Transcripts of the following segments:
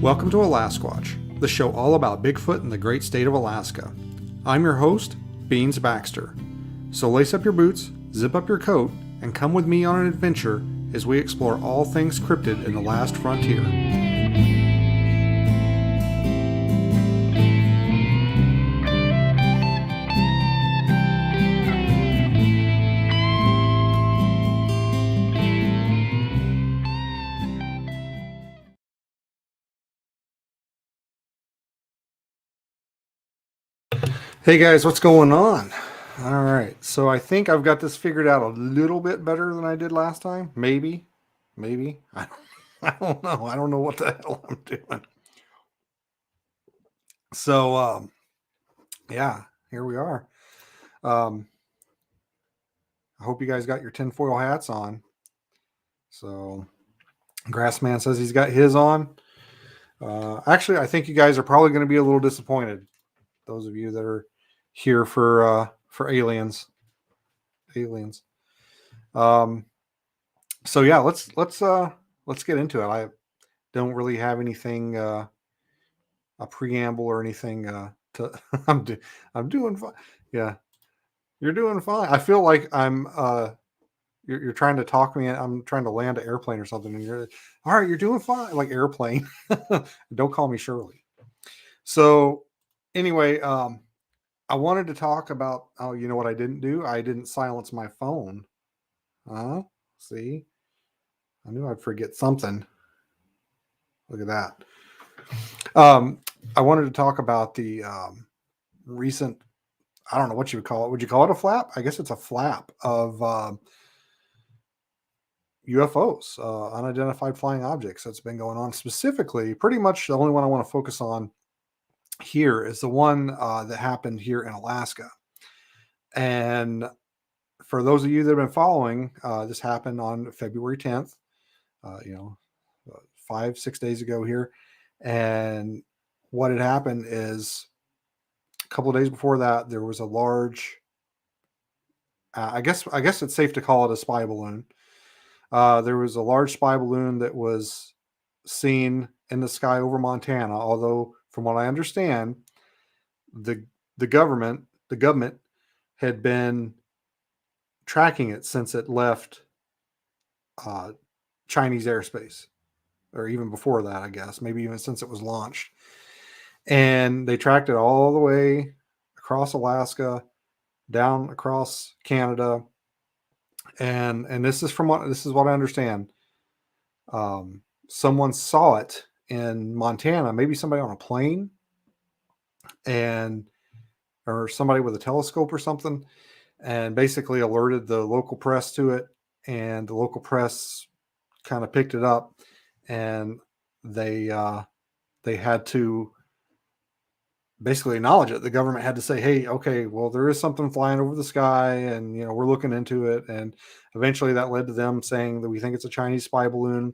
Welcome to Alasquatch, the show all about Bigfoot in the great state of Alaska. I'm your host, Beans Baxter. So lace up your boots, zip up your coat, and come with me on an adventure as we explore all things cryptid in the last frontier. Hey guys, what's going on? All right, so I think I've got this figured out a little bit better than I did last time. Maybe. I don't know. I don't know what the hell I'm doing. So, yeah, here we are. I hope you guys got your tinfoil hats on. So, Grassman says he's got his on. Actually, I think you guys are probably going to be a little disappointed. Those of you that are here for aliens. So yeah, let's get into it. I don't really have anything a preamble or anything to I'm doing fine. Yeah, you're doing fine. I feel like you're trying to talk me. I'm trying to land an airplane or something, and you're all right. You're doing fine, like airplane. Don't call me Shirley. So anyway, I wanted to talk about. Oh, you know what I didn't do? I didn't silence my phone. See, I knew I'd forget something. Look at that. I wanted to talk about the recent. I don't know what you would call it. Would you call it a flap? I guess it's a flap of UFOs, unidentified flying objects that's been going on. Specifically, pretty much the only one I want to focus on here is the one that happened here in Alaska. And for those of you that have been following, this happened on February 10th, 5-6 days ago here. And what had happened is a couple of days before that, there was a large, I guess it's safe to call it a spy balloon. There was a large spy balloon that was seen in the sky over Montana, although from what I understand, the government had been tracking it since it left Chinese airspace, or even before that, I guess, maybe even since it was launched. And they tracked it all the way across Alaska, down across Canada, and this is what I understand. Someone saw it in Montana, maybe somebody on a plane, or somebody with a telescope or something, and basically alerted the local press to it, and the local press kind of picked it up, and they had to basically acknowledge it. The government had to say, hey, okay, well, there is something flying over the sky, and we're looking into it. And eventually that led to them saying that we think it's a Chinese spy balloon.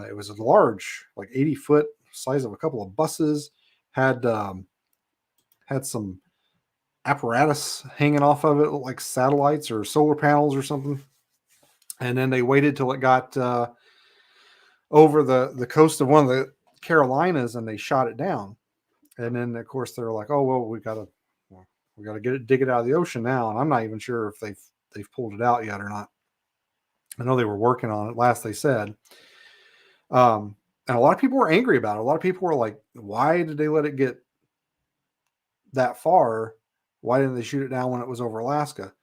It was a large, like 80-foot, size of a couple of buses, had some apparatus hanging off of it, like satellites or solar panels or something. And then they waited till it got over the coast of one of the Carolinas, and they shot it down. And then of course they're like, oh well, we gotta dig it out of the ocean now. And I'm not even sure if they've pulled it out yet or not. I know they were working on it, last they said. And a lot of people were angry about it. A lot of people were like, why did they let it get that far? Why didn't they shoot it down when it was over Alaska?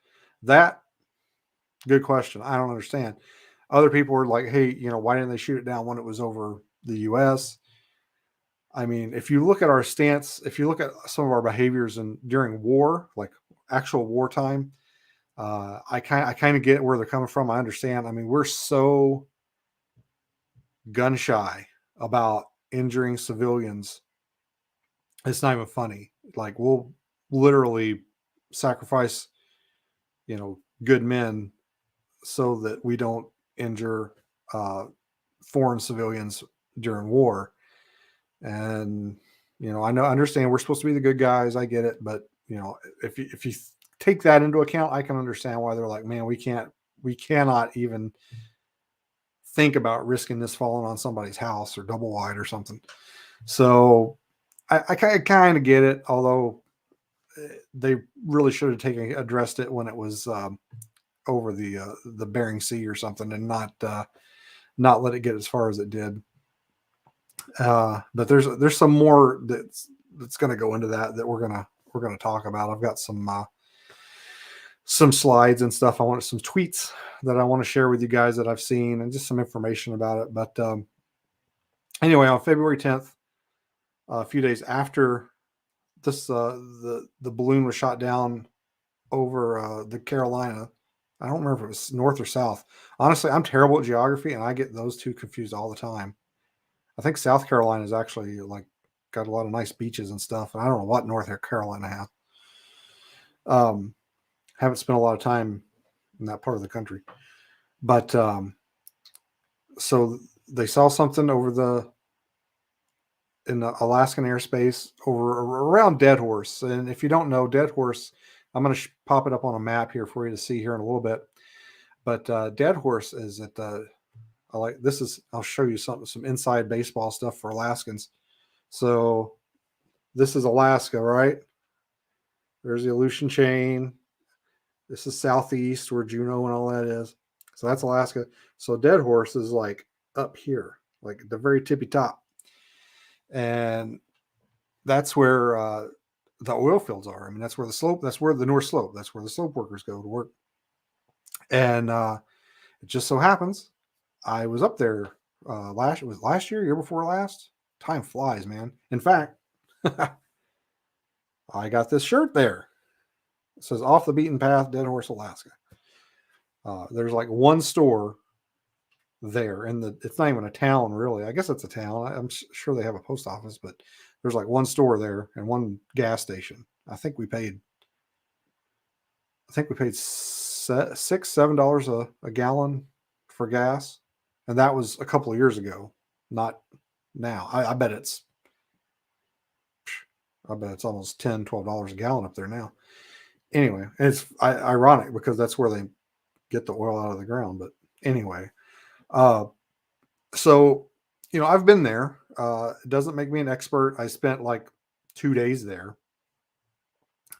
That, good question. I don't understand. Other people were like, hey, why didn't they shoot it down when it was over the US? I mean, if you look at our stance, if you look at some of our behaviors during war, like actual wartime, I kind of get where they're coming from. I understand. I mean, we're so gun shy about injuring civilians. It's not even funny. Like, we'll literally sacrifice, good men so that we don't injure foreign civilians during war. And I understand we're supposed to be the good guys. I get it, but if you take that into account, I can understand why they're like, man, we cannot even think about risking this falling on somebody's house or double wide or something. So I kind of get it, although they really should have addressed it when it was over the Bering Sea or something, and not let it get as far as it did. But there's some more that's going to go into that we're gonna talk about. I've got some slides and stuff. I want some tweets that I want to share with you guys that I've seen, and just some information about it. But anyway, on February 10th, a few days after this, the balloon was shot down over the Carolina. I don't remember if it was north or south. Honestly, I'm terrible at geography, and I get those two confused all the time. I think South Carolina is actually like got a lot of nice beaches and stuff, and I don't know what North Carolina has. Haven't spent a lot of time in that part of the country, but so they saw something in the Alaskan airspace over around Dead Horse. And if you don't know Dead Horse, I'm going to pop it up on a map here for you to see here in a little bit. But Dead Horse is at the I'll show you some inside baseball stuff for Alaskans. So this is Alaska, right? There's the Aleutian chain. This is southeast where Juneau and all that is. So that's Alaska. So Dead Horse is like up here, like the very tippy top. And that's where the oil fields are. I mean, that's where the North Slope, that's where the slope workers go to work. And it just so happens I was up there last year before last. Time flies, man. In fact, I got this shirt there. It says Off the Beaten Path, Dead Horse, Alaska. There's like one store there, and it's not even a town, really. I guess it's a town. I'm sure they have a post office, but there's like one store there and one gas station. I think we paid $6-7 a gallon for gas, and that was a couple of years ago, not now. I bet it's almost $10-12 a gallon up there now. Anyway, it's ironic because that's where they get the oil out of the ground. But anyway, so I've been there. It doesn't make me an expert. I spent like 2 days there,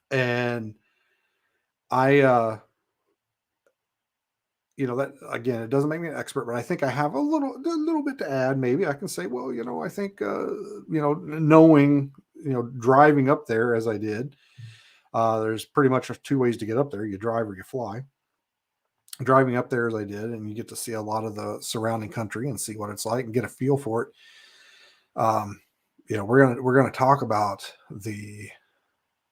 and that again, it doesn't make me an expert, but I think I have a little bit to add. Maybe I can say, well, I think knowing, driving up there as I did, there's pretty much 2 ways to get up there. You drive or you fly. Driving up there as I did, and you get to see a lot of the surrounding country and see what it's like and get a feel for it. We're gonna talk about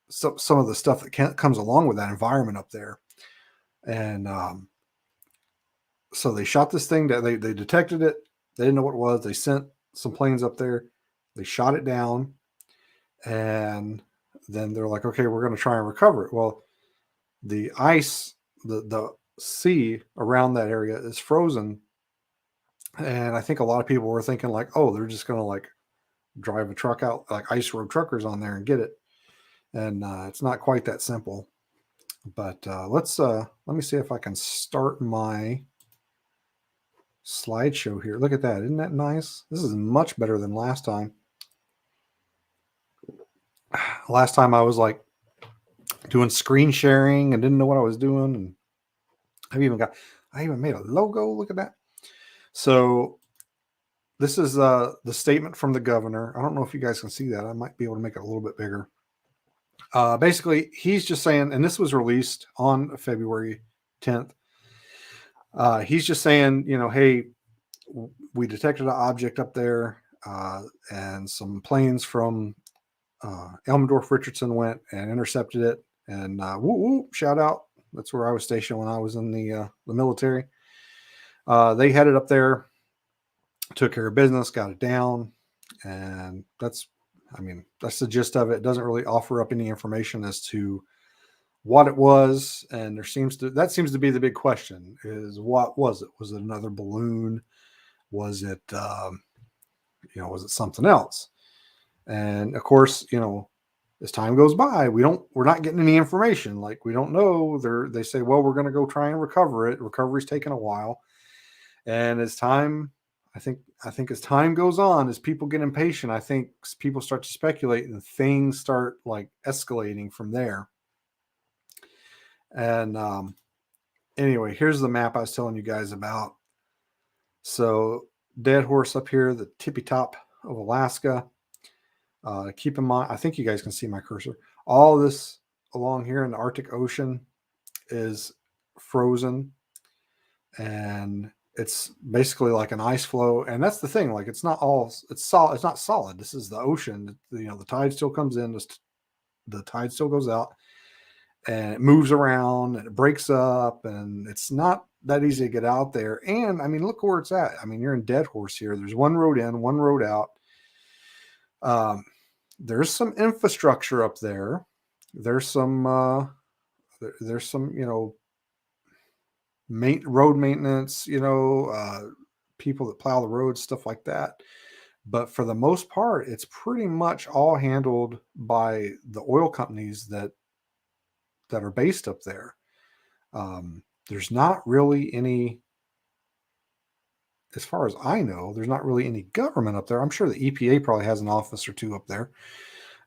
some of the stuff that comes along with that environment up there. And so they shot this thing that they detected it. They didn't know what it was. They sent some planes up there. They shot it down, and then they're like, okay, we're going to try and recover it. Well, the ice, the sea around that area is frozen. And I think a lot of people were thinking like, oh, they're just going to like drive a truck out, like ice road truckers on there and get it. And it's not quite that simple. But let me see if I can start my slideshow here. Look at that. Isn't that nice? This is much better than last time. Last time I was like doing screen sharing and didn't know what I was doing. And I even made a logo. Look at that. So this is the statement from the governor. I don't know if you guys can see that. I might be able to make it a little bit bigger. Basically, he's just saying, and this was released on February 10th. He's just saying, hey, we detected an object up there, and some planes from Elmendorf Richardson went and intercepted it. And shout out. That's where I was stationed when I was in the military. They headed up there, took care of business, got it down, and that's the gist of it. It doesn't really offer up any information as to what it was, and that seems to be the big question: is what was it? Was it another balloon? Was it was it something else? And of course, as time goes by, we're not getting any information. Like, we don't know. They say, well, we're going to go try and recover it. Recovery's taking a while. And as time, I think as time goes on, as people get impatient, I think people start to speculate and things start like escalating from there. And anyway, here's the map I was telling you guys about. So dead horse up here, the tippy top of Alaska. Keep in mind, I think you guys can see my cursor. All this along here in the Arctic Ocean is frozen, and it's basically like an ice flow. And that's the thing, like it's not all it's solid. It's not solid. This is the ocean. You know, the tide still comes in. The tide still goes out, and it moves around and it breaks up, and it's not that easy to get out there. And I mean, look where it's at. I mean, you're in Dead Horse here. There's one road in, one road out. Um, there's some infrastructure up there. There's some there's some, you know, road maintenance, you know, people that plow the roads, stuff like that. But for the most part, it's pretty much all handled by the oil companies that are based up there. There's not really any, as far as I know, there's not really any government up there. I'm sure the EPA probably has an office or two up there,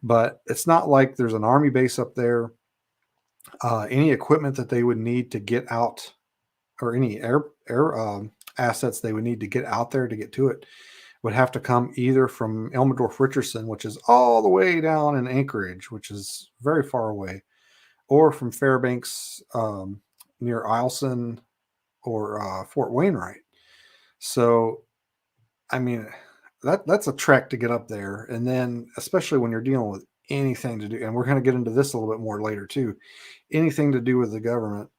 but it's not like there's an army base up there. Any equipment that they would need to get out, or any air assets they would need to get out there to get to it, would have to come either from Elmendorf Richardson, which is all the way down in Anchorage, which is very far away, or from Fairbanks, near Eielson, or Fort Wainwright. So, I mean, that's a trek to get up there. And then, especially when you're dealing with anything to do, and we're going to get into this a little bit more later too, anything to do with the government,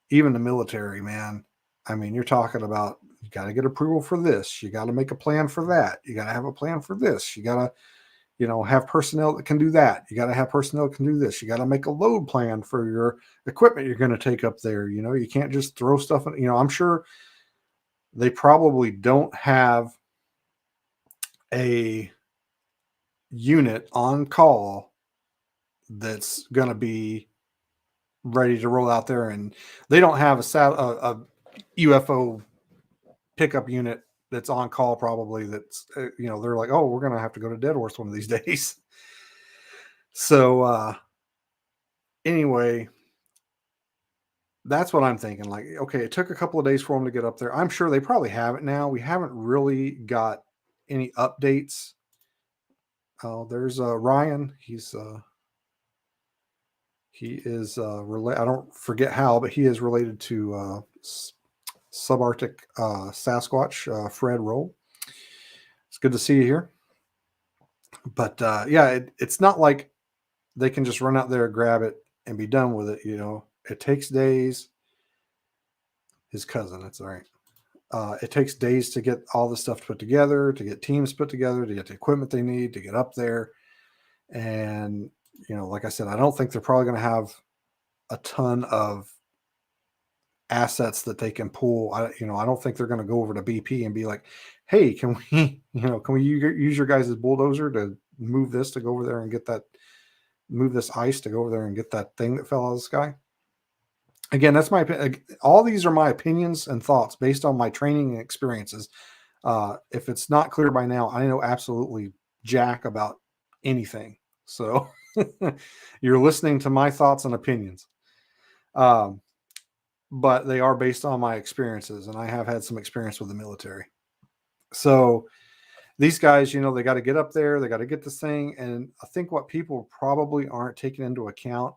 even the military, man. I mean, you're talking about, you got to get approval for this. You got to make a plan for that. You got to have a plan for this. You got to, you know, have personnel that can do that. You got to have personnel that can do this. You got to make a load plan for your equipment you're going to take up there. You know, you can't just throw stuff in, you know, I'm sure they probably don't have a unit on call that's going to be ready to roll out there, and they don't have a UFO pickup unit that's on call probably, that's you know, they're like, oh, we're going to have to go to Dead Horse one of these days. So anyway, that's what I'm thinking. Like, okay, it took a couple of days for them to get up there. I'm sure they probably have it now. We haven't really got any updates. Oh, there's Ryan. He is related. I don't forget how, but he is related to subarctic Sasquatch, Fred Roll. It's good to see you here. But yeah, it's not like they can just run out there, grab it, and be done with it. You know, it takes days. His cousin, that's all right. It takes days to get all the stuff put together, to get teams put together, to get the equipment they need, to get up there. And, you know, like I said, I don't think they're probably going to have a ton of assets that they can pull. I don't think they're going to go over to BP and be like, hey, can we, can we use your guys' bulldozer to move this, to go over there and get that, move this ice to go over there and get that thing that fell out of the sky. Again, that's my, all these are my opinions and thoughts based on my training and experiences. If it's not clear by now, I know absolutely jack about anything. So you're listening to my thoughts and opinions. But they are based on my experiences, and I have had some experience with the military. So these guys, they got to get up there, they got to get this thing. And I think what people probably aren't taking into account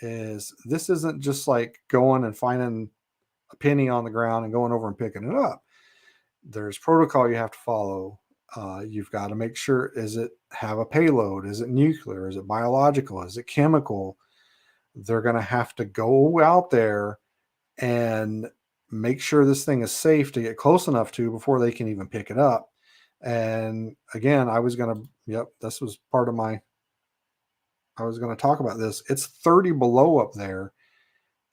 is this isn't just like going and finding a penny on the ground and going over and picking it up. There's protocol you have to follow. You've got to make sure, is it have a payload? Is it nuclear? Is it biological? Is it chemical? They're going to have to go out there and make sure this thing is safe to get close enough to before they can even pick it up. And again, this was part of I was going to talk about this. It's 30 below up there,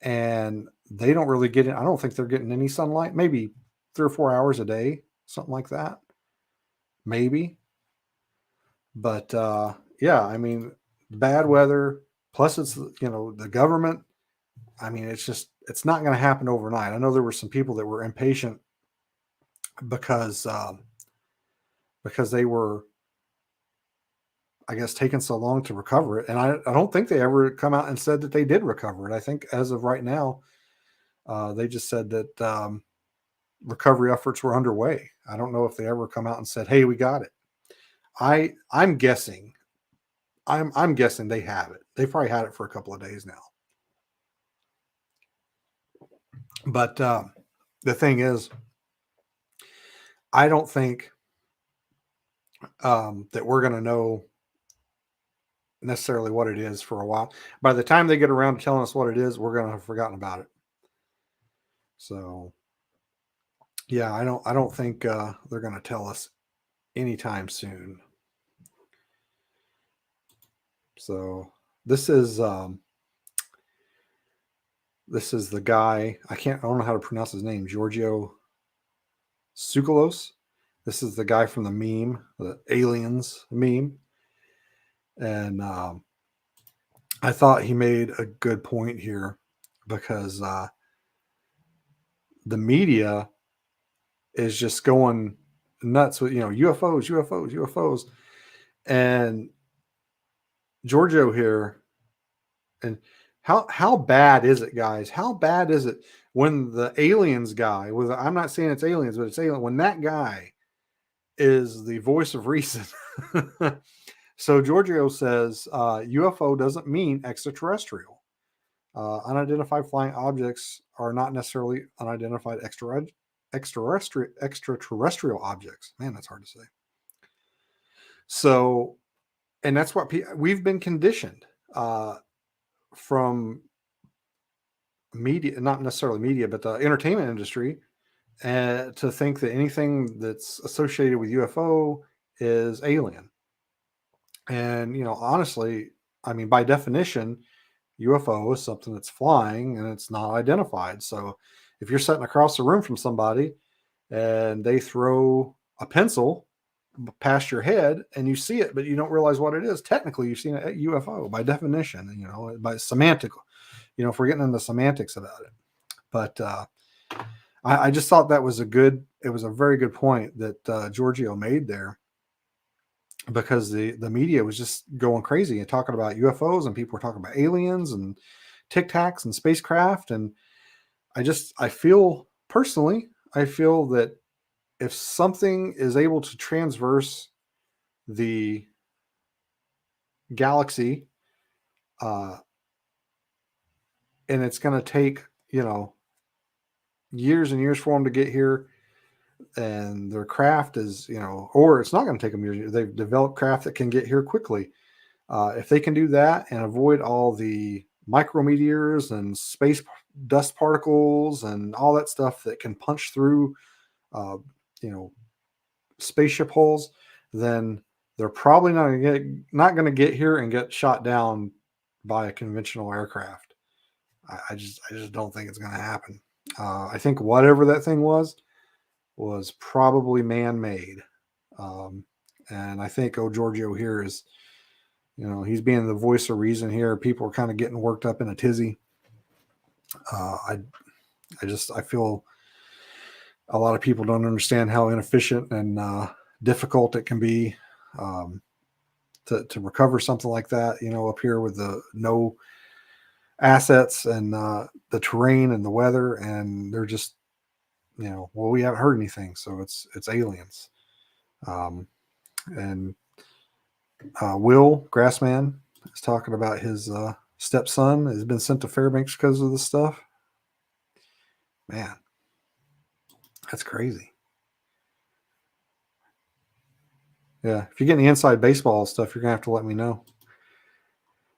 and they don't really get it. I don't think they're getting any sunlight, maybe 3 or 4 hours a day, something like that. Maybe. But yeah, I mean, bad weather, plus it's, the government. I mean, it's not going to happen overnight. I know there were some people that were impatient because because they were, I guess, taking so long to recover it. And I don't think they ever come out and said that they did recover it. I think as of right now, they just said that recovery efforts were underway. I don't know if they ever come out and said, "Hey, we got it." I'm guessing. I'm guessing they have it. They probably had it for a couple of days now. But the thing is, I don't think that we're going to know necessarily what it is for a while. By the time they get around to telling us what it is, we're going to have forgotten about it. So yeah, I don't think they're going to tell us anytime soon. So this is um, this is the guy. I don't know how to pronounce his name. Giorgio Tsoukalos. This is the guy from the meme, the aliens meme, and I thought he made a good point here because the media is just going nuts with UFOs, UFOs, UFOs, and Giorgio here. And how bad is it, guys? How bad is it when the aliens guy was? I'm not saying it's aliens, but it's alien. When that guy is the voice of reason. So Giorgio says UFO doesn't mean extraterrestrial. Unidentified flying objects are not necessarily unidentified extraterrestrial objects. Man, that's hard to say. So, and that's what we've been conditioned from media, not necessarily media, but the entertainment industry, to think that anything that's associated with UFO is alien. And, honestly, I mean, by definition, UFO is something that's flying and it's not identified. So if you're sitting across the room from somebody and they throw a pencil past your head and you see it, but you don't realize what it is, technically you've seen a UFO by definition, by semantic, if we're getting into semantics about it. But I just thought it was a very good point that Giorgio made there, because the media was just going crazy and talking about UFOs, and people were talking about aliens and tic tacs and spacecraft. And I feel personally, I feel that if something is able to transverse the galaxy, uh, and it's going to take, years and years for them to get here, and their craft is, or it's not going to take them years. They've developed craft that can get here quickly. If they can do that and avoid all the micrometeors and space dust particles and all that stuff that can punch through, uh, you know, spaceship holes, then they're probably not going to get here and get shot down by a conventional aircraft. I just don't think it's going to happen. I think whatever that thing was probably man-made, um, and I think Giorgio here is, he's being the voice of reason here. People are kind of getting worked up in a tizzy. I I feel a lot of people don't understand how inefficient and difficult it can be, um, to recover something like that. Up here with the no assets and the terrain and the weather, and they're just, well, we haven't heard anything, so it's aliens. Um, and Will Grassman is talking about his stepson has been sent to Fairbanks because of this stuff. Man, that's crazy. Yeah, if you get any inside baseball stuff, you're gonna have to let me know.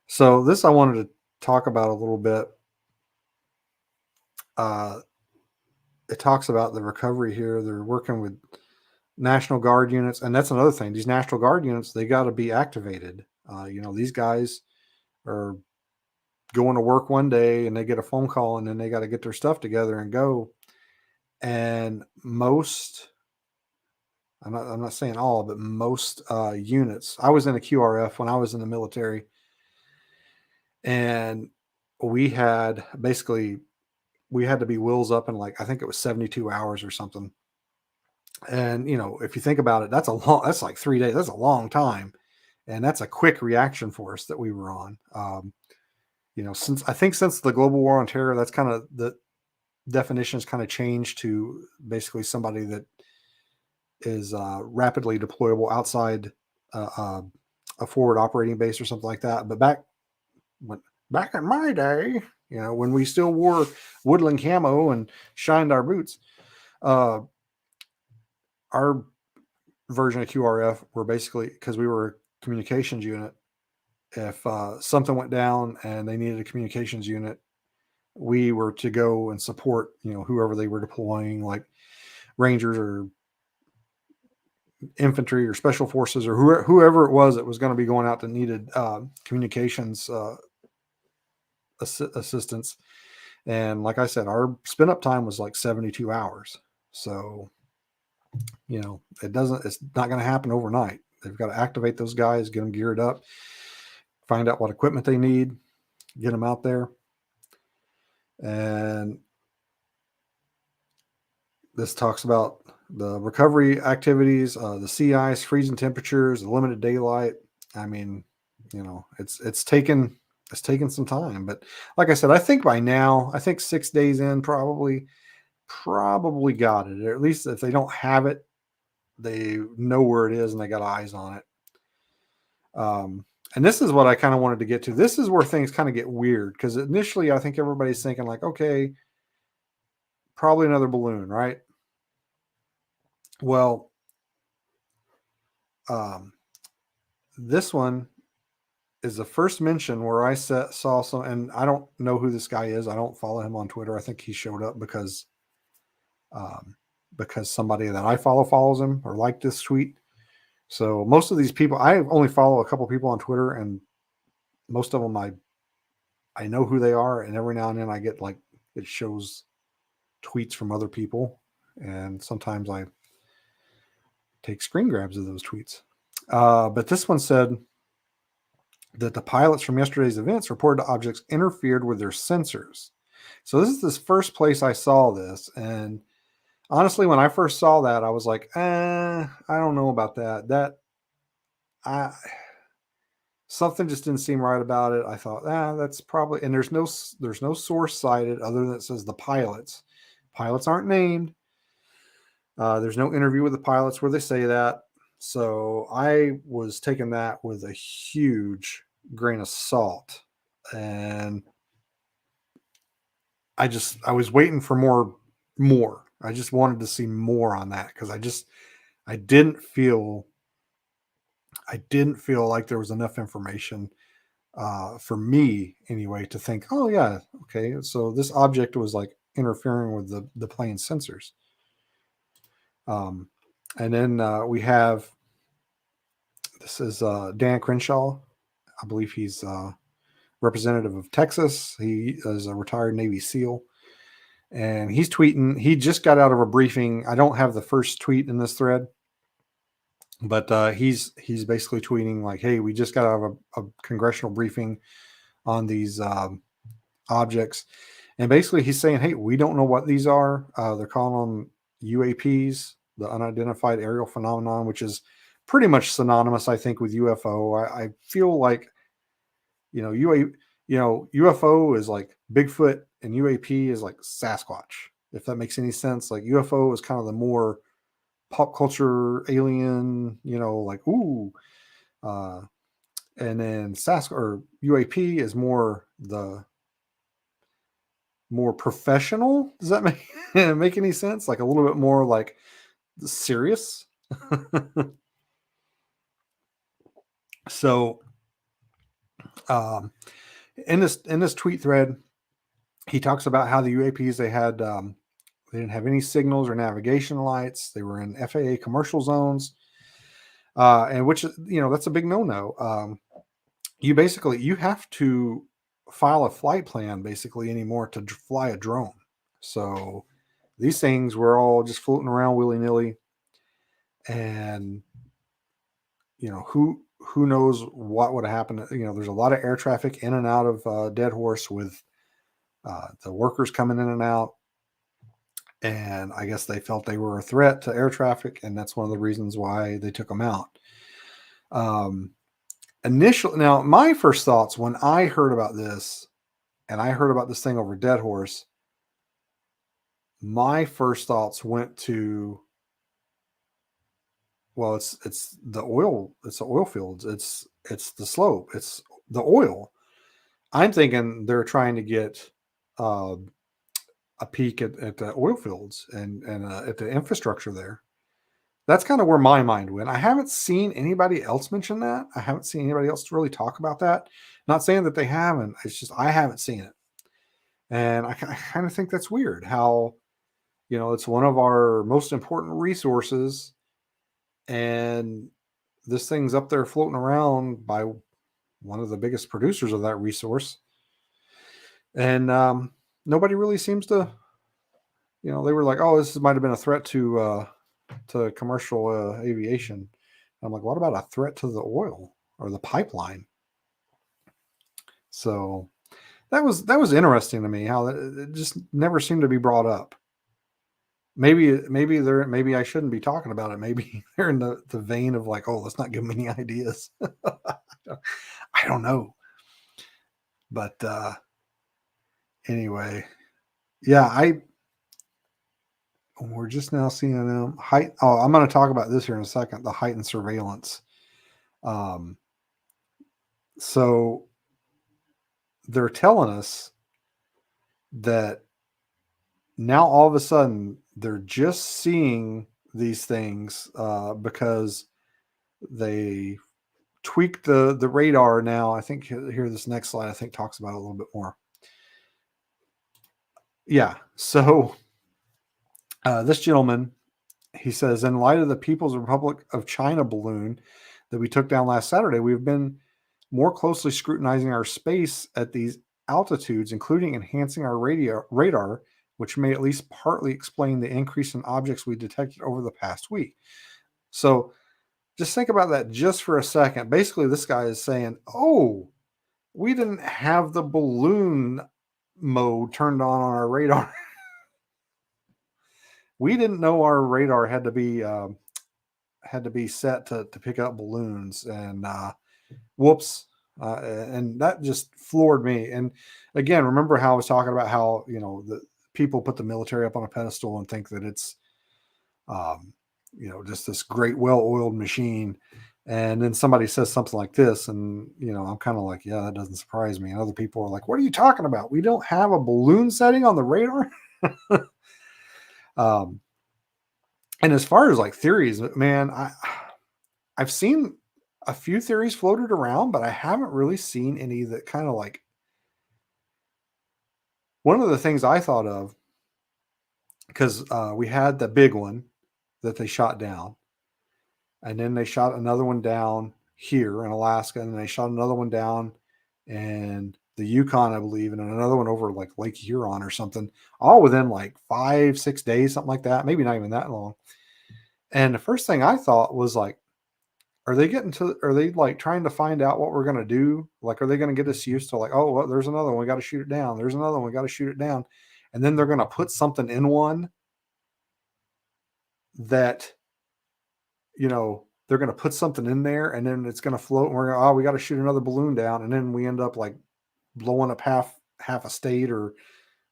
So this I wanted to talk about a little bit. Uh, it talks about the recovery here. They're working with National Guard units, and that's another thing. These National Guard units, they got to be activated. These guys are going to work one day and they get a phone call, and then they got to get their stuff together and go. And I'm not saying all, but most units. I was in a QRF when I was in the military, and we had basically we had to be wheels up in, like, I think it was 72 hours or something. And if you think about it, that's like 3 days. That's a long time, and that's a quick reaction force that we were on. Since the global war on terror, that's kind of the definition has kind of changed to basically somebody that is rapidly deployable outside uh, uh, a forward operating base or something like that. But when, back in my day, when we still wore woodland camo and shined our boots, uh, our version of QRF were basically, because we were a communications unit, if something went down and they needed a communications unit, we were to go and support, whoever they were deploying, like Rangers or infantry or special forces or whoever it was that was going to be going out that needed communications assistance. And like I said, our spin up time was like 72 hours. So, it's not going to happen overnight. They've got to activate those guys, get them geared up, find out what equipment they need, get them out there. And this talks about the recovery activities, the sea ice, freezing temperatures, the limited daylight. I mean, it's taken some time, but like I said, I think by now, 6 days in, probably got it. Or at least if they don't have it, they know where it is and they got eyes on it. And this is what I kind of wanted to get to. This is where things kind of get weird, because initially I think everybody's thinking like, okay, probably another balloon, right? Well, this one is the first mention where I saw some, and I don't know who this guy is. I don't follow him on Twitter. I think he showed up because somebody that I follows him or liked this tweet. So most of these people, I only follow a couple people on Twitter, and most of them I know who they are, and every now and then I get like, it shows tweets from other people, and sometimes I take screen grabs of those tweets. But this one said that the pilots from yesterday's events reported objects interfered with their sensors. So this is the first place I saw this, and honestly, when I first saw that, I was like, I don't know about that. Something just didn't seem right about it. I thought, that's probably, and there's no source cited other than it says the pilots. Pilots aren't named. There's no interview with the pilots where they say that. So I was taking that with a huge grain of salt, and I was waiting for more. I just wanted to see more on that, because I didn't feel like there was enough information for me anyway to think, oh yeah, okay, so this object was like interfering with the plane sensors. And then we have, this is Dan Crenshaw. I believe he's representative of Texas. He is a retired Navy SEAL, and he's tweeting. He just got out of a briefing. I don't have the first tweet in this thread, but he's basically tweeting like, "Hey, we just got out of a congressional briefing on these objects," and basically he's saying, "Hey, we don't know what these are. They're calling them UAPs, the unidentified aerial phenomenon, which is pretty much synonymous, I think, with UFO. I feel like, UFO is like Bigfoot and UAP is like Sasquatch, if that makes any sense. Like UFO is kind of the more pop culture alien, like, ooh, and then or UAP is more professional. Does that make any sense? Like a little bit more like serious. So, in this tweet thread, he talks about how the UAPs, they didn't have any signals or navigation lights. They were in FAA commercial zones, and which, that's a big no-no. You have to file a flight plan basically anymore to fly a drone. So these things were all just floating around willy-nilly, and who knows what would have happened. There's a lot of air traffic in and out of Dead Horse with the workers coming in and out. And I guess they felt they were a threat to air traffic, and that's one of the reasons why they took them out. Um, now my first thoughts when I heard about this, and I heard about this thing over Dead Horse, my first thoughts went to, well, it's the oil, it's the oil fields, it's the slope, it's the oil. I'm thinking they're trying to get uh, a peek at the oil fields and at the infrastructure there. That's kind of where my mind went. I haven't seen anybody else mention that. I haven't seen anybody else really talk about that. Not saying that they haven't. It's just I haven't seen it, and I kind of think that's weird. How it's one of our most important resources, and this thing's up there floating around by one of the biggest producers of that resource, and nobody really seems to. They were like, "Oh, this might have been a threat to commercial aviation." I'm like, "What about a threat to the oil or the pipeline?" So that was interesting to me. How it just never seemed to be brought up. Maybe I shouldn't be talking about it. Maybe they're in the vein of like, "Oh, let's not give them any ideas." I don't know, but anyway, yeah, we're just now seeing them height. Oh, I'm going to talk about this here in a second. The heightened surveillance. Um, so they're telling us that now all of a sudden they're just seeing these things because they tweaked the radar. Now I think here this next slide I think talks about it a little bit more. Yeah. So this gentleman, he says, in light of the People's Republic of China balloon that we took down last Saturday, we've been more closely scrutinizing our space at these altitudes, including enhancing our radar, which may at least partly explain the increase in objects we detected over the past week. So just think about that just for a second. Basically, this guy is saying, oh, we didn't have the balloon mode turned on our radar. We didn't know our radar had to be set to pick up balloons, and whoops. And that just floored me. And again, remember how I was talking about how the people put the military up on a pedestal and think that it's um, just this great well-oiled machine, and then somebody says something like this, and I'm kind of like, yeah, that doesn't surprise me. And other people are like, what are you talking about? We don't have a balloon setting on the radar. um, and as far as like theories, man, I've seen a few theories floated around, but I haven't really seen any that kind of like, one of the things I thought of, because we had the big one that they shot down, and then they shot another one down here in Alaska, and then they shot another one down in the Yukon, I believe, and another one over like Lake Huron or something, all within like 5-6 days, something like that, maybe not even that long. And the first thing I thought was like, are they like trying to find out what we're going to do? Like, are they going to get us used to like, oh, well, there's another one, we got to shoot it down. There's another one, we got to shoot it down. And then they're going to put something in one that, they're going to put something in there, and then it's going to float, and we got to shoot another balloon down. And then we end up like blowing up half a state or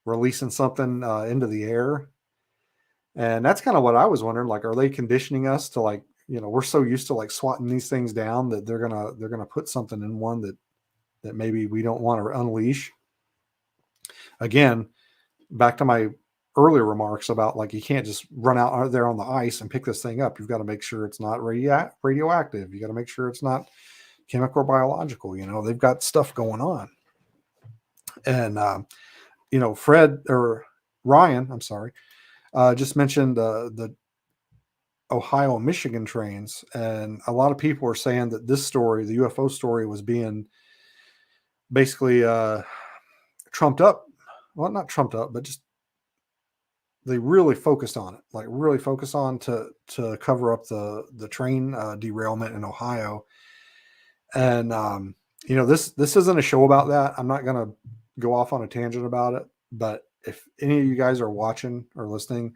releasing something into the air. And that's kind of what I was wondering. Like, are they conditioning us to like, we're so used to like swatting these things down that they're gonna put something in one that maybe we don't want to unleash. Again, back to my earlier remarks about like, you can't just run out there on the ice and pick this thing up. You've got to make sure it's not radioactive. You got to make sure it's not chemical or biological. They've got stuff going on. And Fred or Ryan, I'm sorry, just mentioned the Ohio and Michigan trains, and a lot of people are saying that this story, the UFO story, was being basically trumped up. Well, not trumped up, but just they really focused on it, like really focused on to cover up the train derailment in Ohio. And this isn't a show about that. I'm not going to go off on a tangent about it, but if any of you guys are watching or listening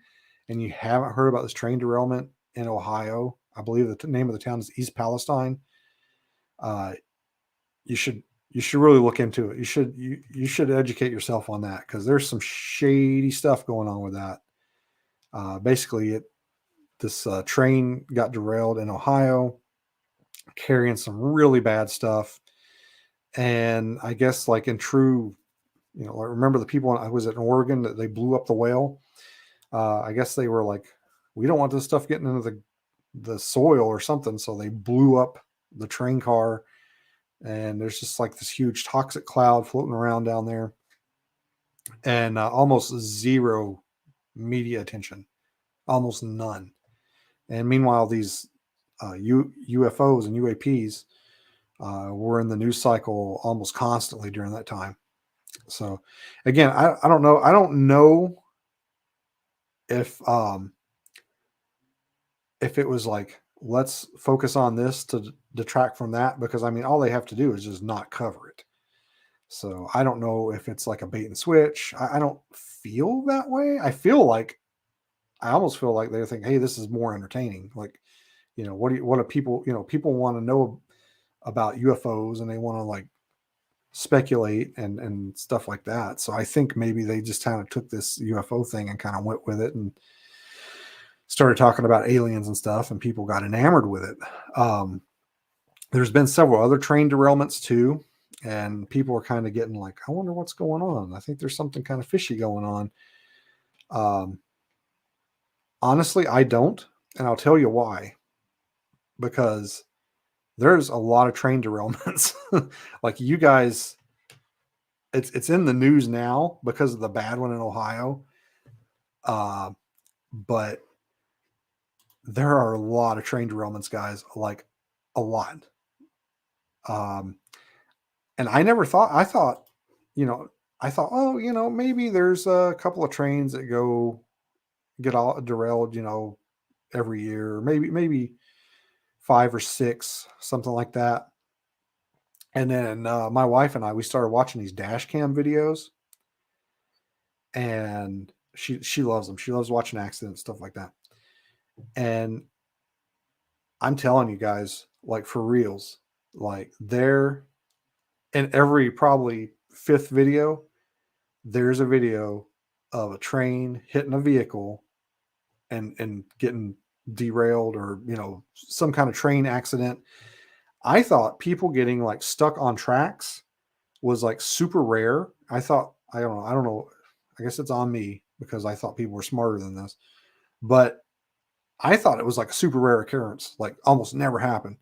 and you haven't heard about this train derailment in Ohio, I believe the name of the town is East Palestine. Uh, you should really look into it. You should educate yourself on that, because there's some shady stuff going on with that. Basically, this train got derailed in Ohio, carrying some really bad stuff, and I guess like in true, I remember the people I was in Oregon that they blew up the whale. I guess they were like, we don't want this stuff getting into the soil or something, so they blew up the train car, and there's just like this huge toxic cloud floating around down there, and almost zero media attention, almost none. And meanwhile, these UFOs and UAPs were in the news cycle almost constantly during that time. So again, I don't know. I don't know if it was like, let's focus on this to detract from that, because I mean, all they have to do is just not cover it. So I don't know if it's like a bait and switch. I don't feel that way. I almost feel like they think, hey, this is more entertaining. Like, what do people, people want to know about UFOs, and they want to like speculate and stuff like that. So I think maybe they just kind of took this UFO thing and kind of went with it and started talking about aliens and stuff, and people got enamored with it. There's been several other train derailments too, and people are kind of getting like, I wonder what's going on. I think there's something kind of fishy going on. Honestly, I don't, and I'll tell you why. Because there's a lot of train derailments. Like, you guys, it's in the news now because of the bad one in Ohio. But there are a lot of train derailments, guys, like a lot. And I never thought, I thought, oh, maybe there's a couple of trains that get all derailed, every year, maybe 5 or 6, something like that. And then my wife and we started watching these dash cam videos, and she loves them. She loves watching accidents, stuff like that. And I'm telling you guys, like, for reals, like, there, in every probably 5th video, there's a video of a train hitting a vehicle and getting derailed, or some kind of train accident. I thought people getting like stuck on tracks was like super rare. I don't know. I guess it's on me, because I thought people were smarter than this. But I thought it was like a super rare occurrence, like almost never happened.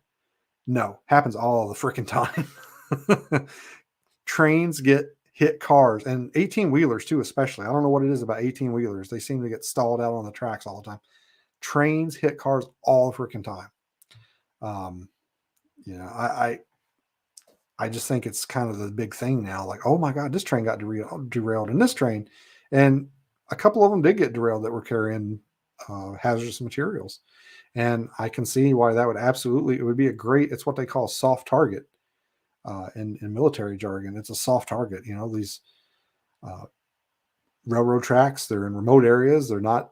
No, happens all the freaking time. Trains hit cars, and 18 wheelers too, especially. I don't know what it is about 18 wheelers. They seem to get stalled out on the tracks all the time. Trains hit cars all the freaking time. I just think it's kind of the big thing now. Like, oh my God, this train got derailed, and this train, and a couple of them did get derailed that were carrying hazardous materials. And I can see why that it would be it's what they call a soft target in military jargon. It's a soft target. These railroad tracks, they're in remote areas. They're not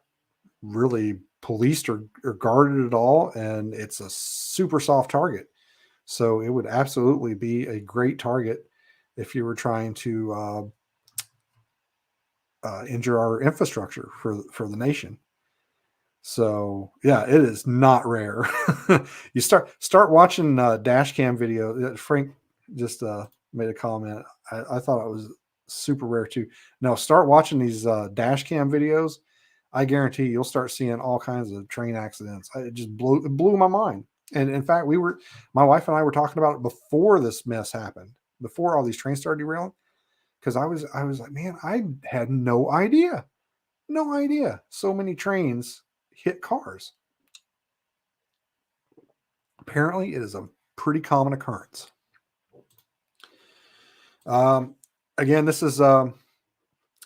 really policed or guarded at all. And it's a super soft target. So it would absolutely be a great target if you were trying to injure our infrastructure for the nation. So yeah, it is not rare. You start watching dash cam video. Frank just made a comment. I thought it was super rare too. No, start watching these dash cam videos. I guarantee you'll start seeing all kinds of train accidents. It just blew my mind. And in fact, my wife and I were talking about it before this mess happened, before all these trains started derailing. Because I was like, man, I had no idea so many trains hit cars. Apparently, it is a pretty common occurrence. Again, this is one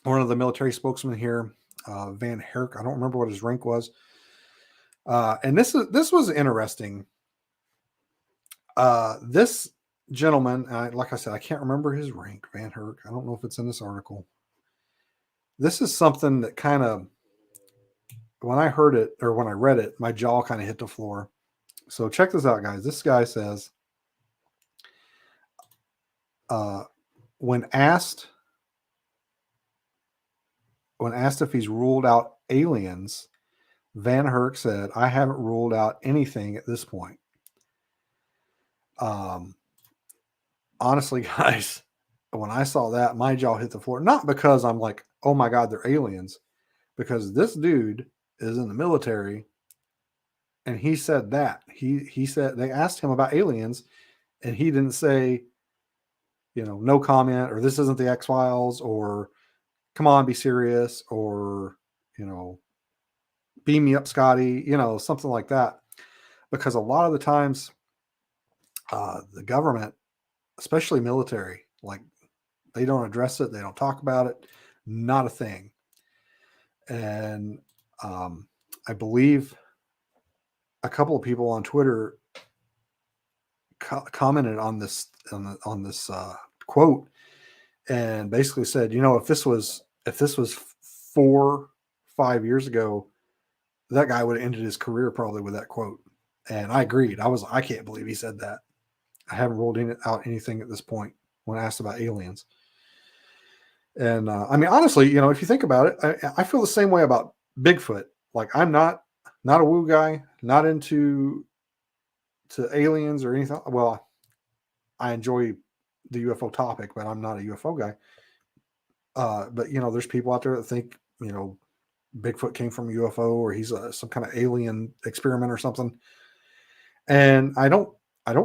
of the military spokesmen here, Van Herk. I don't remember what his rank was. And this was interesting. This gentleman, like I said, I can't remember his rank, Van Herk. I don't know if it's in this article. this is something that kind of, when I heard it or when I read it, my jaw kind of hit the floor. So check this out, guys. This guy says, uh, when asked if he's ruled out aliens, Van Herk said, "I haven't ruled out anything at this point." Um, Honestly, guys, when I saw that, my jaw hit the floor. Not because I'm like, "Oh my God, they're aliens," because this dude is in the military, and he said that he said they asked him about aliens, and he didn't say, no comment, or this isn't the X Files, or come on, be serious, or you know, beam me up, Scotty, something like that. Because a lot of the times, the government, especially military, like they don't address it, they don't talk about it, not a thing. And I believe a couple of people on Twitter commented on this quote, and basically said, if this was 4-5 years ago, that guy would have ended his career probably with that quote. And I agreed. I can't believe he said that. I haven't ruled out anything at this point when asked about aliens. And I mean, honestly, if you think about it, I feel the same way about Bigfoot. Like, I'm not a woo guy, not into aliens or anything. Well, I enjoy the UFO topic, but I'm not a UFO guy. But there's people out there that think Bigfoot came from a UFO, or he's some kind of alien experiment or something. And I don't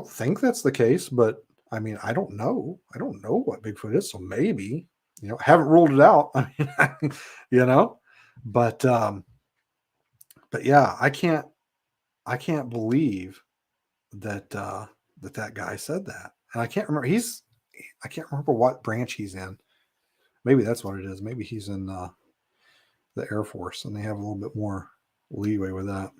think that's the case, but I mean, I don't know. I don't know what Bigfoot is, so maybe, haven't ruled it out. I mean, but yeah, I can't believe that that guy said that. And I can't remember I can't remember what branch he's in. Maybe that's what it is. Maybe he's in the Air Force, and they have a little bit more leeway with that.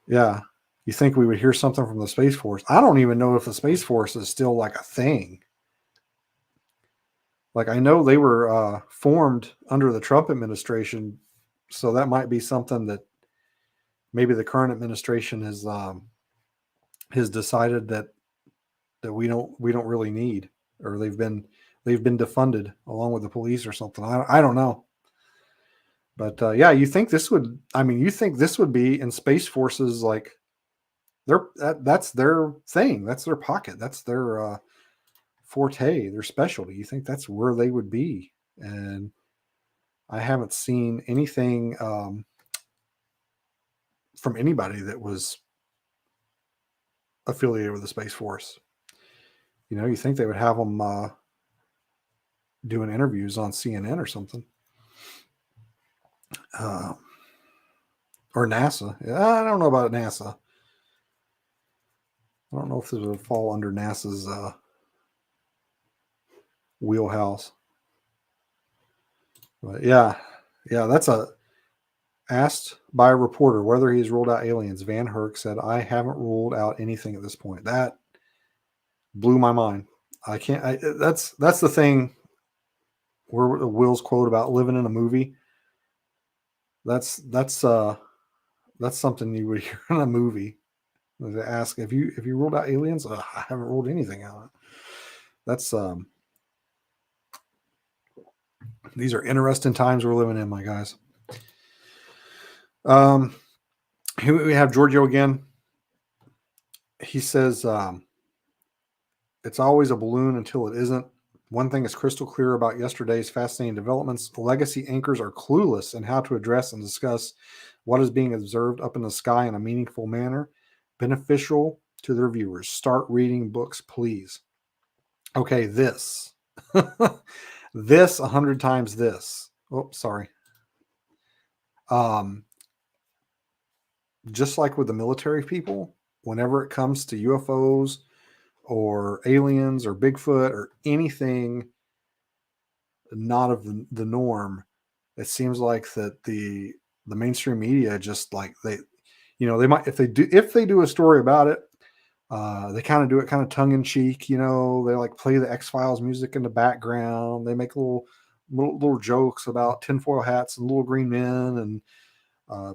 Yeah. You think we would hear something from the Space Force? I don't even know if the Space Force is still like a thing. Like, I know they were formed under the Trump administration, so that might be something that maybe the current administration has decided that we don't really need, or they've been defunded along with the police or something. I don't know. But yeah, you think this would be in Space Force's, like, that's their thing, that's their pocket, that's their forte, their specialty. You think that's where they would be? And I haven't seen anything from anybody that was affiliated with the Space Force. You think they would have them doing interviews on CNN or something, or NASA. I don't know about NASA. I don't know if this would fall under NASA's wheelhouse. But yeah, that's asked by a reporter whether he's ruled out aliens. Van Herk said, "I haven't ruled out anything at this point." That blew my mind. I can't. That's the thing. Where Will's quote about living in a movie. That's something you would hear in a movie. They ask, "Have you ruled out aliens?" I haven't ruled anything out. That's these are interesting times we're living in, my guys. Here we have Giorgio again. He says, "It's always a balloon until it isn't. One thing is crystal clear about yesterday's fascinating developments. Legacy anchors are clueless in how to address and discuss what is being observed up in the sky in a meaningful manner, beneficial to their viewers. Start reading books, please." Okay, this. This 100 times this. Oh, sorry. Just like with the military people, whenever it comes to UFOs or aliens or Bigfoot or anything not of the norm, it seems like that the mainstream media just, like, they might, if they do a story about it, they kind of do it kind of tongue in cheek. They like play the X Files music in the background. They make little little jokes about tinfoil hats and little green men and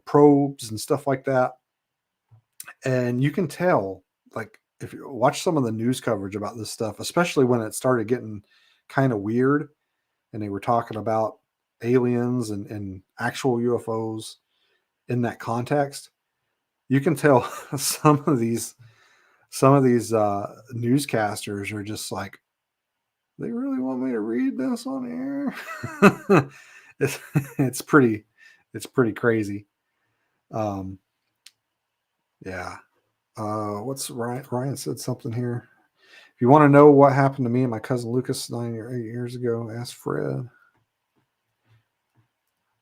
probes and stuff like that. And you can tell, like, if you watch some of the news coverage about this stuff, especially when it started getting kind of weird and they were talking about aliens and actual UFOs in that context, you can tell some of these newscasters are just like, they really want me to read this on air. it's it's pretty crazy. Yeah. What's Ryan said something here. If you want to know what happened to me and my cousin Lucas 9 or 8 years ago, ask Fred.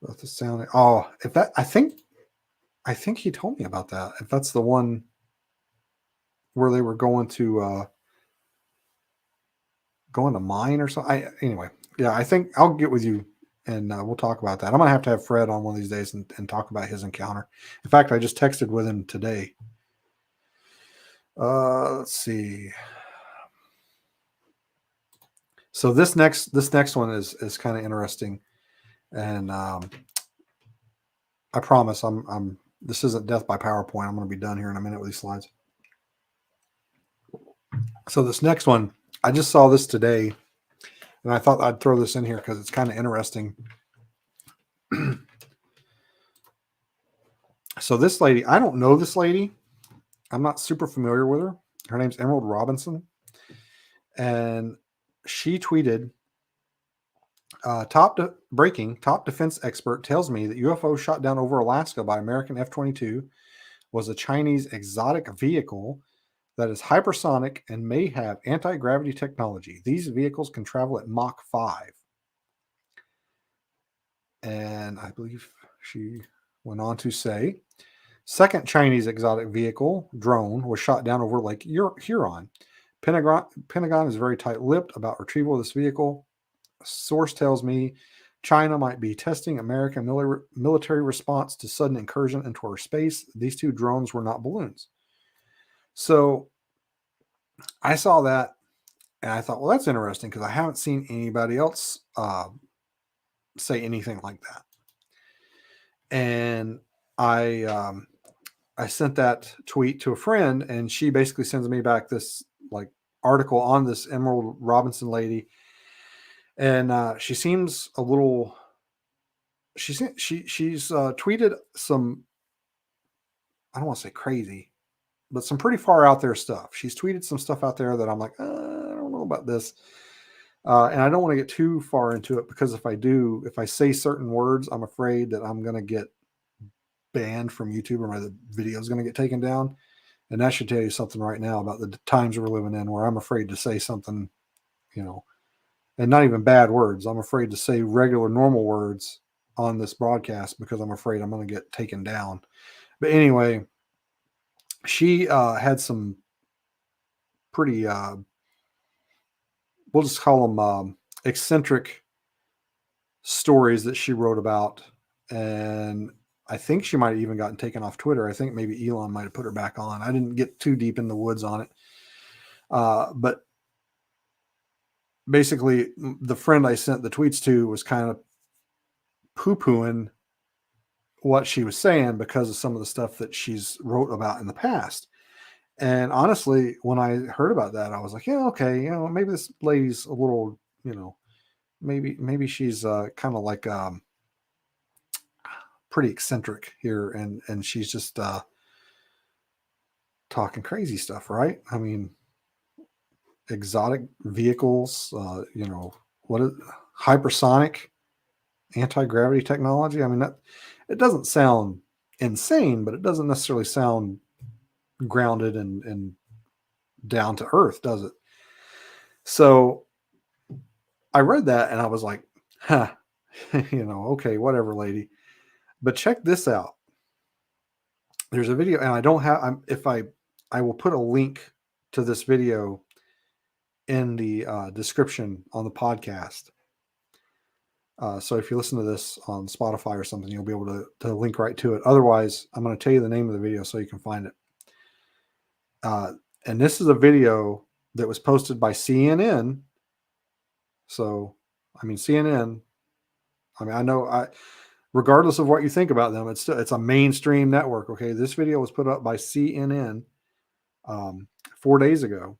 About the sound. Oh, if that, I think he told me about that. If that's the one where they were going to mine or something. Anyway, yeah, I think I'll get with you and we'll talk about that. I'm gonna have to have Fred on one of these days and talk about his encounter. In fact, I just texted with him today. Let's see. So this next one is kind of interesting, and I promise I'm this isn't death by PowerPoint. I'm going to be done here in a minute with these slides. So this next one, I just saw this today, and I thought I'd throw this in here because it's kind of interesting. So this lady, I don't know this lady. I'm not super familiar with her. Her name's Emerald Robinson, and she tweeted, top defense expert tells me that UFO shot down over Alaska by American F-22 was a Chinese exotic vehicle that is hypersonic and may have anti-gravity technology. These vehicles can travel at Mach 5. And I believe she went on to say, second Chinese exotic vehicle, drone, was shot down over Lake Huron. Pentagon is very tight-lipped about retrieval of this vehicle. A source tells me China might be testing American military response to sudden incursion into our space. These two drones were not balloons. So I saw that and I thought, well, that's interesting because I haven't seen anybody else say anything like that. And I sent that tweet to a friend, and she basically sends me back this like article on this Emerald Robinson lady, and she seems a little. She's tweeted some. I don't want to say crazy, but some pretty far out there stuff. She's tweeted some stuff out there that I'm like, I don't know about this. And I don't want to get too far into it because if I say certain words, I'm afraid that I'm going to get banned from YouTube or the video is going to get taken down. And that should tell you something right now about the times we're living in where I'm afraid to say something, and not even bad words. I'm afraid to say regular, normal words on this broadcast because I'm afraid I'm going to get taken down. But anyway, she had some pretty, we'll just call them eccentric stories that she wrote about. And I think she might have even gotten taken off Twitter. I think maybe Elon might have put her back on. I didn't get too deep in the woods on it. But basically, the friend I sent the tweets to was kind of poo-pooing what she was saying because of some of the stuff that she's wrote about in the past. And honestly, when I heard about that, I was like, yeah, okay, maybe this lady's a little, maybe she's kind of like pretty eccentric here, and she's just talking crazy stuff, right? I mean, exotic vehicles, what is hypersonic anti-gravity technology? I mean, that it doesn't sound insane, but it doesn't necessarily sound grounded and down to earth, does it? So I read that and I was like, huh, okay, whatever, lady. But check this out. There's a video, and I don't have. I will put a link to this video in the description on the podcast. So if you listen to this on Spotify or something, you'll be able to link right to it. Otherwise, I'm going to tell you the name of the video so you can find it. And this is a video that was posted by CNN. So, I mean, CNN I mean, I know regardless of what you think about them, it's a mainstream network. Okay, this video was put up by CNN 4 days ago,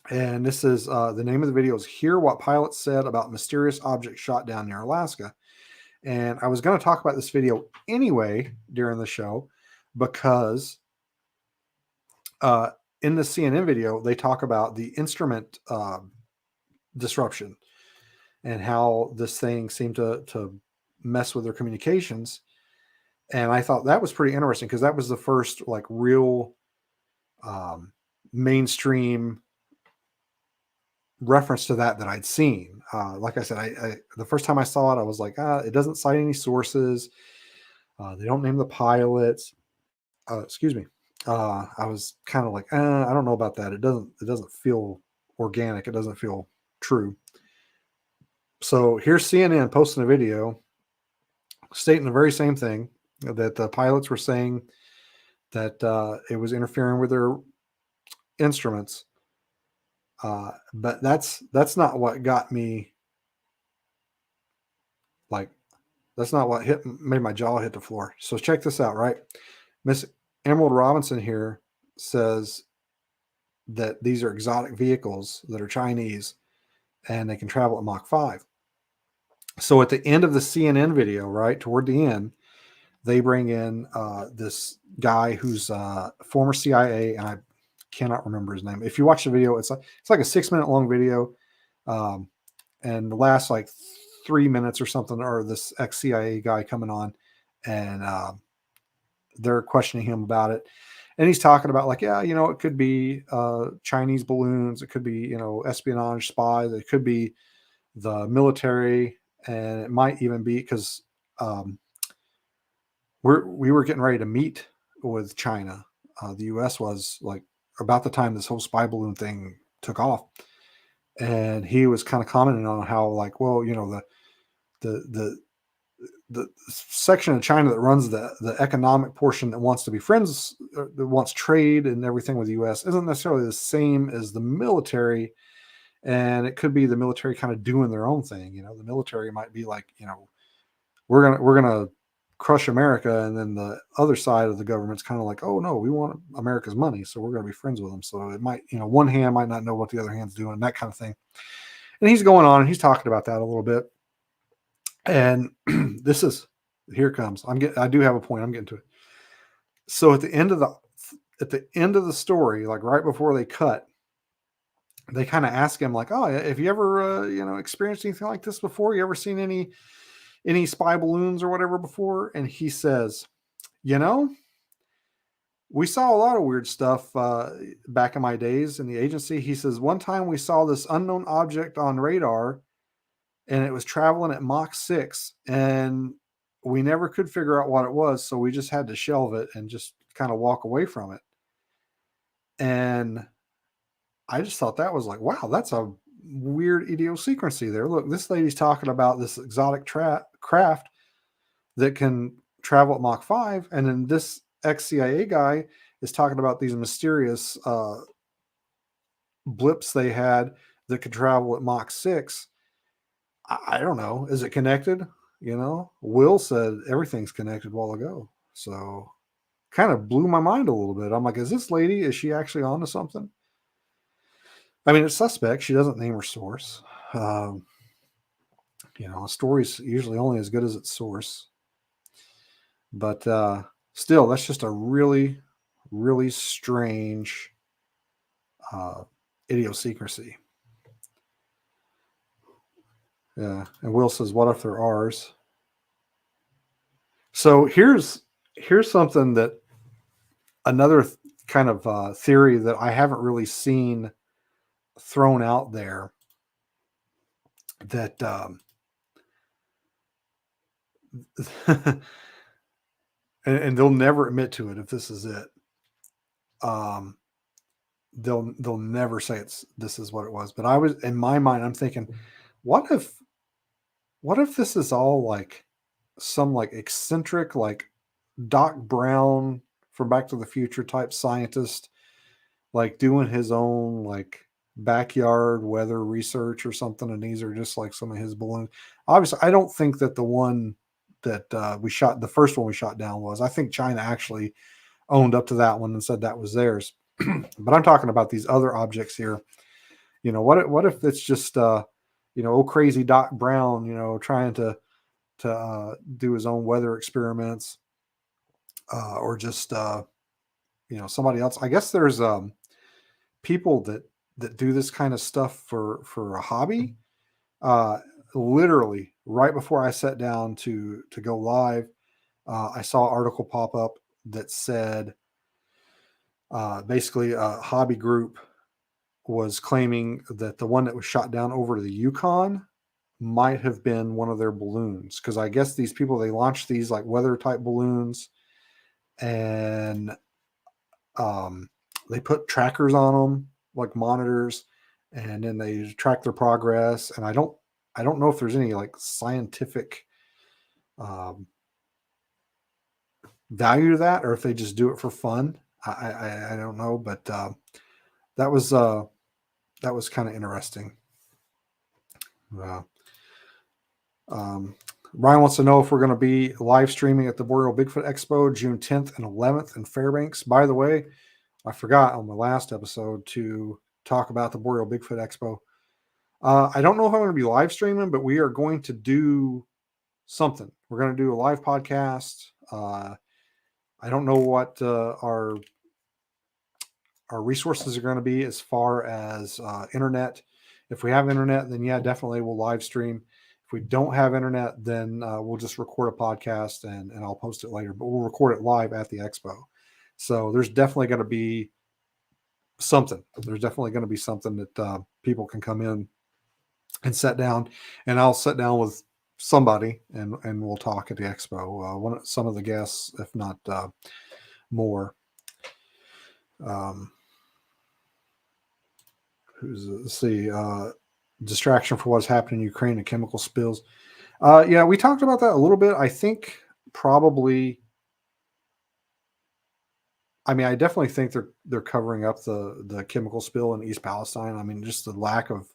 and this is the name of the video is "Hear What Pilots Said About Mysterious Object Shot Down Near Alaska." And I was going to talk about this video anyway during the show because in the CNN video they talk about the instrument disruption and how this thing seemed to mess with their communications. And I thought that was pretty interesting because that was the first like real mainstream reference to that I'd seen. Like I said, I the first time I saw it, I was like, it doesn't cite any sources. They don't name the pilots. Excuse me. I was kind of like, I don't know about that. It doesn't feel organic. It doesn't feel true. So here's CNN posting a video stating the very same thing, that the pilots were saying that it was interfering with their instruments. But that's not what got me, like, that's not what made my jaw hit the floor. So check this out, right? Miss Emerald Robinson here says that these are exotic vehicles that are Chinese and they can travel at Mach 5. So at the end of the CNN video, right, toward the end, they bring in this guy who's former CIA, and I cannot remember his name. If you watch the video, it's like a 6-minute long video, and the last like 3 minutes or something, or this ex-CIA guy coming on, and they're questioning him about it. And he's talking about like, yeah, it could be Chinese balloons. It could be, espionage spies. It could be the military. And it might even be because we were getting ready to meet with China. The U.S. was like about the time this whole spy balloon thing took off. And he was kind of commenting on how like, well, the section of China that runs the economic portion that wants to be friends, that wants trade and everything with the U.S. isn't necessarily the same as the military. And it could be the military kind of doing their own thing. The military might be like, we're gonna crush America, and then the other side of the government's kind of like, oh no, we want America's money, so we're gonna be friends with them. So it might, one hand might not know what the other hand's doing, that kind of thing. And he's going on and he's talking about that a little bit. And here it comes. I do have a point. I'm getting to it. So at the end of the story, like right before they cut, they kind of ask him like, oh, have you ever, experienced anything like this before? You ever seen any spy balloons or whatever before? And he says, we saw a lot of weird stuff back in my days in the agency. He says, one time we saw this unknown object on radar, and it was traveling at Mach 6, and we never could figure out what it was. So we just had to shelve it and just kind of walk away from it. And I just thought that was like, wow, that's a weird idiosyncrasy there. Look, this lady's talking about this exotic craft that can travel at Mach 5. And then this ex-CIA guy is talking about these mysterious blips they had that could travel at Mach 6. I don't know. Is it connected? Will said everything's connected a while ago. So kind of blew my mind a little bit. I'm like, is she actually onto something? I mean, it's suspect. She doesn't name her source. A story's usually only as good as its source. But still, that's just a really, really strange idiosyncrasy. Yeah. And Will says, what if they're ours? So here's something that another kind of theory that I haven't really seen thrown out there, that and they'll never admit to it if this is it. They'll never say this is what it was. But I was, in my mind, I'm thinking, what if this is all like some like eccentric, like Doc Brown from Back to the Future type scientist, like doing his own like backyard weather research or something, and these are just like some of his balloons. Obviously, I don't think that the one that we shot, the first one we shot down was. I think China actually owned up to that one and said that was theirs. But I'm talking about these other objects here. What if it's just old crazy Doc Brown, trying to do his own weather experiments, or just somebody else. I guess there's people that do this kind of stuff for a hobby. Uh, Literally right before I sat down to go live, I saw an article pop up that said basically a hobby group was claiming that the one that was shot down over the Yukon might have been one of their balloons, because I guess these people, they launched these like weather type balloons, and they put trackers on them, like monitors, and then they track their progress. And I don't know if there's any like scientific um, value to that, or if they just do it for fun. I don't know, but that was kind of interesting. Uh, um, Ryan wants to know if we're going to be live streaming at the Boreal Bigfoot Expo June 10th and 11th in Fairbanks. By the way, I forgot on the last episode to talk about the Boreal Bigfoot Expo. I don't know if I'm going to be live streaming, but we are going to do something. We're going to do a live podcast. I don't know what our resources are going to be as far as internet. If we have internet, then yeah, definitely we'll live stream. If we don't have internet, then we'll just record a podcast and I'll post it later. But we'll record it live at the expo. So there's definitely going to be something. There's definitely going to be something that people can come in and sit down, and I'll sit down with somebody and we'll talk at the expo. Some of the guests, if not more. Let's see, distraction for what's happening in Ukraine and chemical spills. Yeah, we talked about that a little bit. I think probably. I mean, I definitely think they're covering up the chemical spill in East Palestine. I mean, just the lack of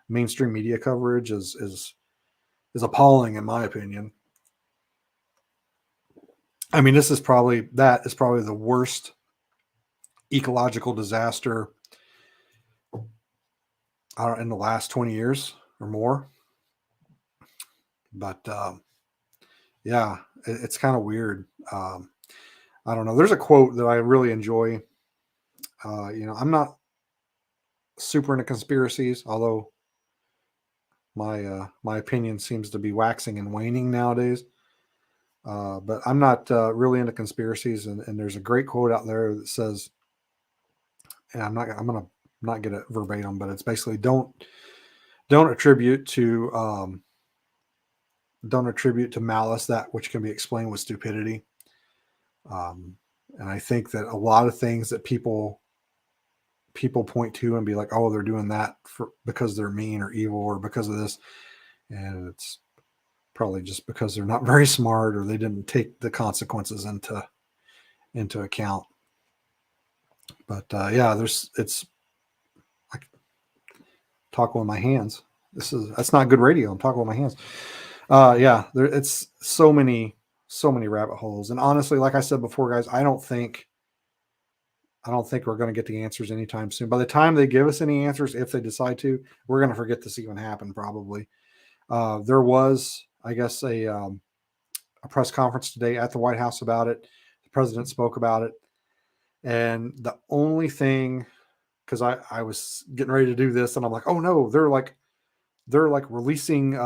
mainstream media coverage is appalling, in my opinion. I mean, that is probably the worst ecological disaster in the last 20 years or more. But yeah, it's kind of weird. I don't know. There's a quote that I really enjoy. I'm not super into conspiracies, although my opinion seems to be waxing and waning nowadays. But I'm not really into conspiracies, and there's a great quote out there that says, and I'm gonna not get it verbatim, but it's basically don't attribute to malice that which can be explained with stupidity. And I think that a lot of things that people point to and be like, oh, they're doing that because they're mean or evil or because of this, and it's probably just because they're not very smart or they didn't take the consequences into account. But yeah, it's like talking with my hands. That's not good radio. I'm talking with my hands. Yeah, it's so many rabbit holes. And honestly, like I said before, guys, I don't think we're going to get the answers anytime soon. By the time they give us any answers, if they decide to, we're going to forget this even happened probably. There was, I guess, a press conference today at the White House about it. The president spoke about it. And the only thing, because I was getting ready to do this and I'm like, oh no, they're like releasing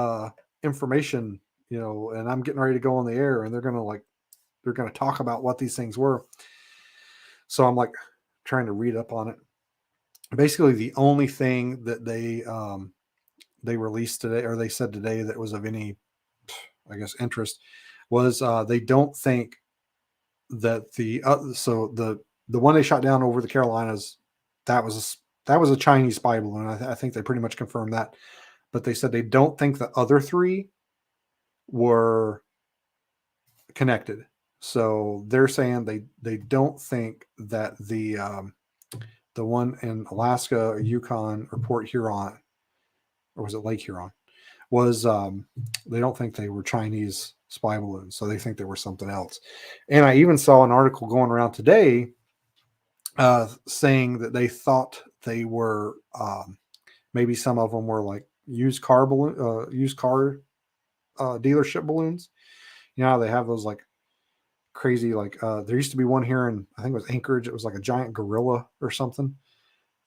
information, and I'm getting ready to go on the air and they're going to talk about what these things were. So I'm like trying to read up on it. Basically, the only thing that they released today, or they said today, that was of any, I guess, interest, was they don't think that the one they shot down over the Carolinas, that was a Chinese spy balloon. I think they pretty much confirmed that, but they said they don't think the other three were connected. So they're saying they don't think that the the one in Alaska or Yukon or Port Huron, or was it Lake Huron, was they don't think they were Chinese spy balloons, so they think they were something else. And I even saw an article going around today saying that they thought they were maybe some of them were like used car dealership balloons. You know how they have those like crazy like there used to be one here in I think it was Anchorage. It was like a giant gorilla or something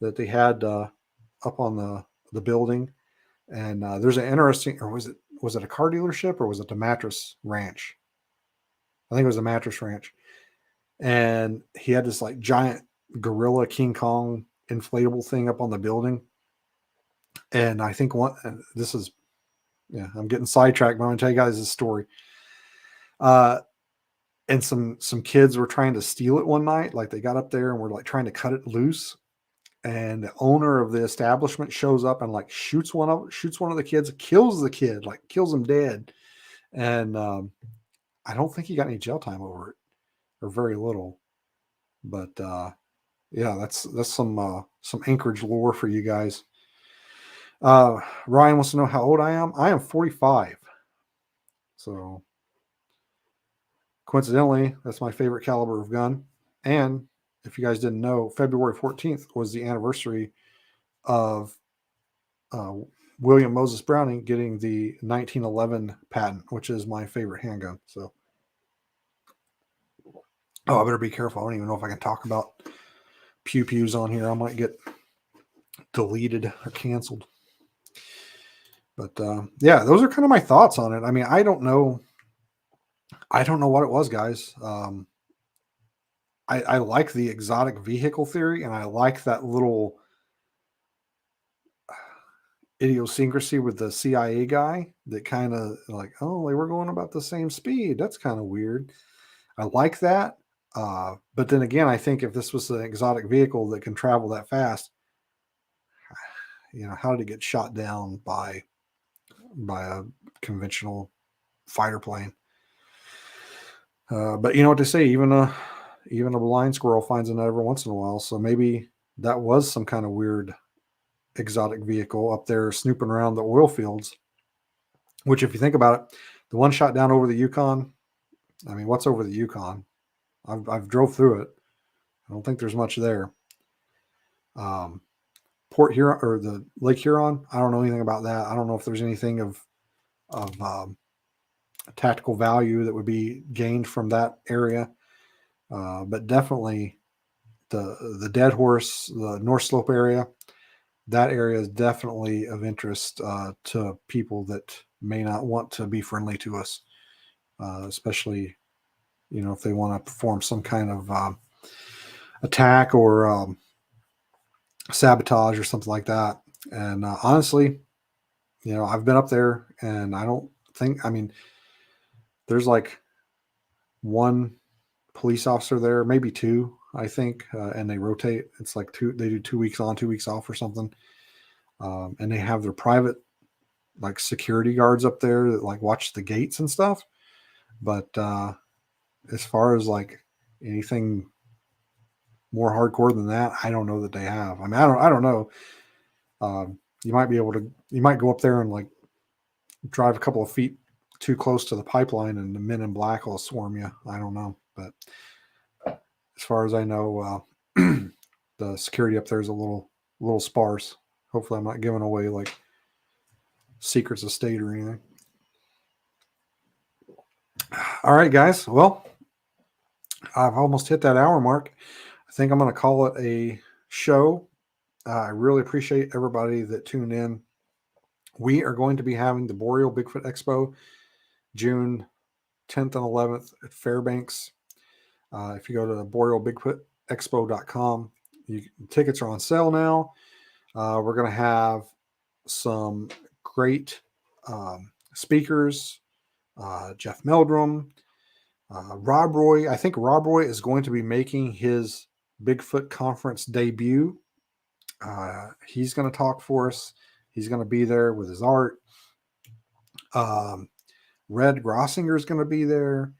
that they had up on the building. And there's an interesting, or was it a car dealership or was it a mattress ranch? I think it was a mattress ranch. And he had this like giant gorilla King Kong inflatable thing up on the building. And I think and this is, yeah, I'm getting sidetracked, but I'm going to tell you guys this story. And some kids were trying to steal it one night. Like they got up there and were like trying to cut it loose. And the owner of the establishment shows up and like shoots one of the kids, kills the kid, like kills him dead. And I don't think he got any jail time over it, or very little. But yeah, that's some Anchorage lore for you guys. Ryan wants to know how old I am. I am 45. So coincidentally, that's my favorite caliber of gun. And if you guys didn't know, February 14th was the anniversary of William Moses Browning getting the 1911 patent, which is my favorite handgun. So, I better be careful. I don't even know if I can talk about pew pews on here. I might get deleted or canceled. But yeah, those are kind of my thoughts on it. I mean, I don't know what it was, guys. I like the exotic vehicle theory, and I like that little idiosyncrasy with the CIA guy that kind of like, oh, they were going about the same speed. That's kind of weird. I like that. But then again, I think if this was an exotic vehicle that can travel that fast, how did it get shot down by a conventional fighter plane? But you know what they say, even a blind squirrel finds a nut every once in a while. So maybe that was some kind of weird exotic vehicle up there snooping around the oil fields, which if you think about it, the one shot down over the Yukon, I mean, what's over the Yukon? I've drove through it. I don't think there's much there. Port Huron or the Lake Huron, I don't know anything about that. I don't know if there's anything of tactical value that would be gained from that area. But definitely the Dead Horse, the North Slope area, that area is definitely of interest to people that may not want to be friendly to us, especially, if they want to perform some kind of attack or sabotage or something like that. And honestly, I've been up there and I don't think, I mean, there's like one police officer there, maybe two, I think, and they rotate. It's like they do 2 weeks on, 2 weeks off or something. And they have their private like security guards up there that like watch the gates and stuff. But as far as like anything more hardcore than that, I don't know that they have. I mean, I don't know. You might go up there and like drive a couple of feet too close to the pipeline and the men in black will swarm you. I don't know. But as far as I know, the security up there is a little sparse. Hopefully I'm not giving away like secrets of state or anything. All right, guys. Well, I've almost hit that hour mark. I think I'm going to call it a show. I really appreciate everybody that tuned in. We are going to be having the Boreal Bigfoot Expo June 10th and 11th at Fairbanks. If you go to borealbigfootexpo.com, tickets are on sale now. We're going to have some great speakers. Jeff Meldrum, Rob Roy. I think Rob Roy is going to be making his Bigfoot conference debut. He's going to talk for us. He's going to be there with his art. Red Grossinger is going to be there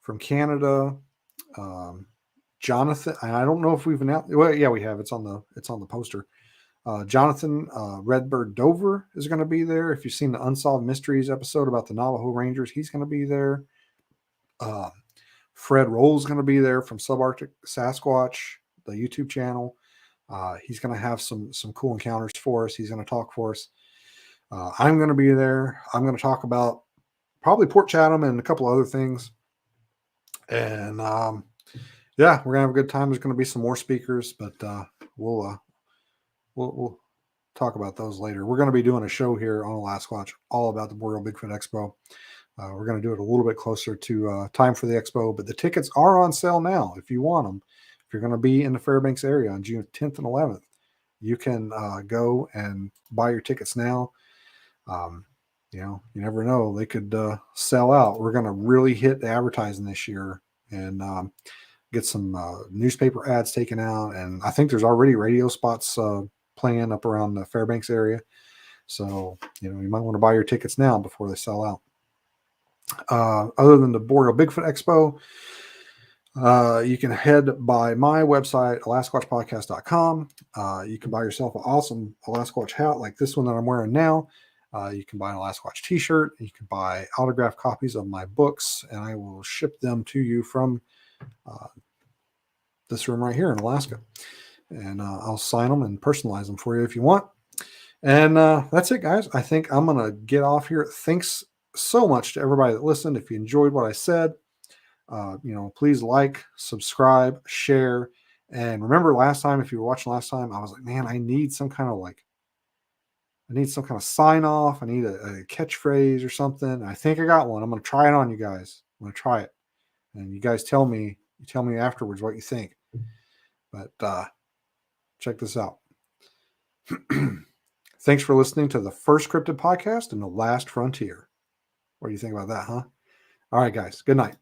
from Canada. Jonathan. I don't know if we've announced. Well, yeah, we have. It's on the poster. Jonathan Redbird Dover is going to be there. If you've seen the Unsolved Mysteries episode about the Navajo Rangers, he's going to be there. Fred Roll's going to be there from Subarctic Sasquatch, the YouTube channel. He's going to have some cool encounters for us. He's going to talk for us. I'm going to be there. I'm going to talk about probably Port Chatham and a couple other things. And yeah, we're going to have a good time. There's going to be some more speakers, but we'll talk about those later. We're going to be doing a show here on Alasquatch all about the Boreal Bigfoot Expo. We're going to do it a little bit closer to time for the expo, but the tickets are on sale now if you want them. If you're going to be in the Fairbanks area on June 10th and 11th, you can go and buy your tickets now. You never know. They could sell out. We're going to really hit the advertising this year and get some newspaper ads taken out. And I think there's already radio spots playing up around the Fairbanks area. So, you might want to buy your tickets now before they sell out. Other than the Boreal Bigfoot Expo, you can head by my website, alasquatchpodcast.com. You can buy yourself an awesome Alasquatch hat like this one that I'm wearing now. You can buy an Alasquatch t-shirt. You can buy autographed copies of my books, and I will ship them to you from this room right here in Alaska. And I'll sign them and personalize them for you if you want. And that's it, guys. I think I'm going to get off here. Thanks so much to everybody that listened. If you enjoyed what I said, please like, subscribe, share. And remember last time, if you were watching last time, I was like, man, I need some kind of sign off. I need a catchphrase or something. I think I got one. I'm going to try it on you guys. I'm going to try it. And you guys tell me afterwards what you think. But check this out. Thanks for listening to the first cryptid podcast and the last frontier. What do you think about that, huh? All right, guys. Good night.